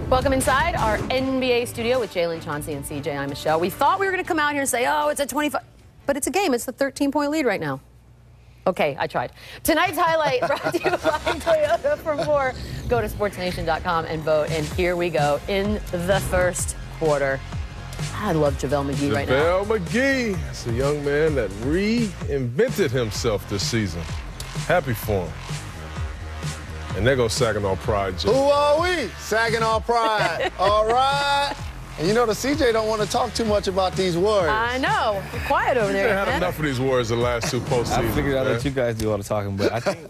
Welcome inside our NBA studio with Jalen, Chauncey, and CJ. I'm Michelle. We thought we were going to come out here and say, oh, it's a 25, but it's a game. It's the 13-point lead right now. Okay, I tried. Tonight's highlight brought to you by Toyota. For more, go to sportsnation.com and vote. And here we go in the first quarter. I love JaVale McGee right now. JaVale McGee is a young man that reinvented himself this season. Happy for him. And there goes Saginaw Pride, Jim. Who are we? Saginaw Pride. All right. And you know, the CJ don't want to talk too much about these Warriors. I know. We're quiet over there. They had enough of these Warriors the last two postseasons. I figured I'd let you guys do all the talking, but I think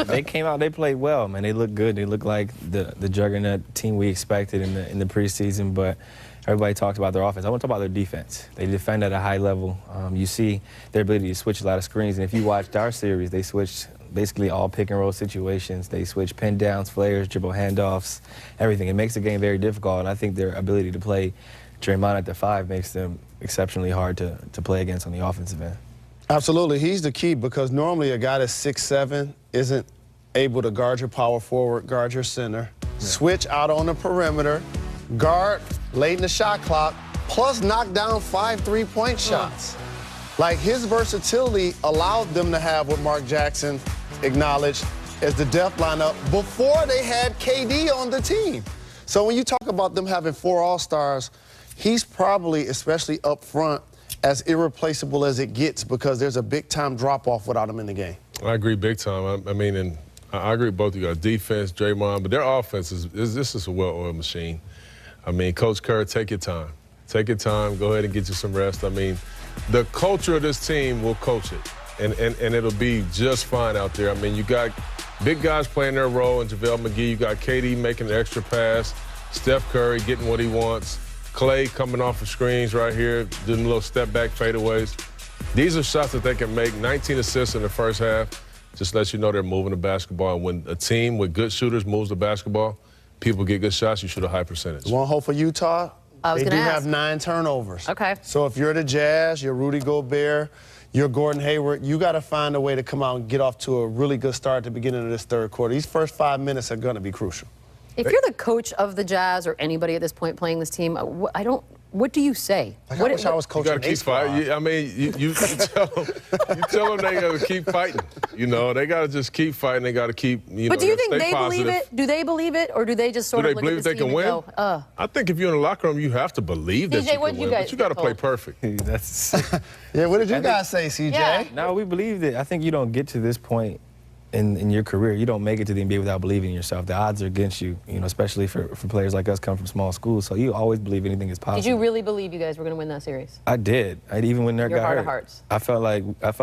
they came out, they played well, man. They looked good. They looked like the juggernaut team we expected in the preseason, but everybody talked about their offense. I want to talk about their defense. They defend at a high level. You see their ability to switch a lot of screens, and if you watched our series, they switched basically all pick-and-roll situations. They switch pin downs, flares, dribble handoffs, everything. It makes the game very difficult, and I think their ability to play Draymond at the 5 makes them exceptionally hard to play against on the offensive end. Absolutely. He's the key because normally a guy that's 6'7" isn't able to guard your power forward, guard your center, switch out on the perimeter, guard late in the shot clock, plus knock down 5 3-point shots. Like, his versatility allowed them to have what Mark Jackson acknowledged as the depth lineup before they had KD on the team. So when you talk about them having 4 All-Stars, he's probably, especially up front, as irreplaceable as it gets because there's a big-time drop-off without him in the game. I agree big time. I mean, and I agree with both of you guys. Defense, Draymond, but their offense this is a well-oiled machine. I mean, Coach Kerr, take your time. Take your time. Go ahead and get you some rest. I mean, the culture of this team will coach it, and it'll be just fine out there. I mean, you got big guys playing their role in JaVale McGee. You got KD making the extra pass, Steph Curry getting what he wants, Clay coming off of screens right here, doing little step-back fadeaways. These are shots that they can make. 19 assists in the first half. Just lets you know they're moving the basketball. And when a team with good shooters moves the basketball, people get good shots, you shoot a high percentage. One hope for Utah. They do have 9 turnovers. Okay. So if you're the Jazz, you're Rudy Gobert, you're Gordon Hayward, you got to find a way to come out and get off to a really good start at the beginning of this third quarter. These first 5 minutes are going to be crucial. If you're the coach of the Jazz or anybody at this point playing this team, what do you say? Like, I wish I was coaching. You got to keep fighting. I mean, you tell them they got to keep fighting. You know, they got to just keep fighting. They got to keep, But do you think they believe it? Do they believe it, or do they just sort of look at this team and go, I think if you're in the locker room, you have to believe that CJ, you what can did you win. guys But you got to get play told? perfect. Yeah, what did you guys say, CJ? Yeah. No, we believed it. I think you don't get to this point in your career. You don't make it to the NBA without believing in yourself. The odds are against you, especially for players like us coming from small schools. So you always believe anything is possible. Did you really believe you guys were going to win that series? I did. Even when Nurk Your got heart hurt, of hearts. I felt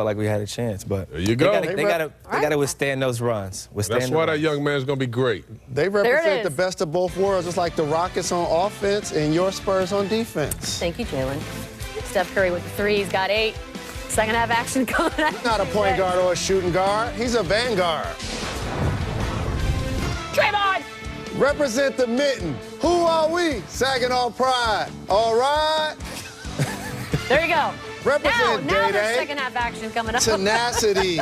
like we had a chance. But There you go. They got to withstand those runs. That's why that young man's going to be great. They represent the best of both worlds. It's like the Rockets on offense and your Spurs on defense. Thank you, Jalen. Steph Curry with the 3. He's got 8. Second half action coming up. He's not a point guard or a shooting guard. He's a vanguard. Draymond! Represent the mitten. Who are we? Saginaw Pride. All right. There you go. Represent now there's Day-Day. second half action coming up. Tenacity.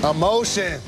Emotion.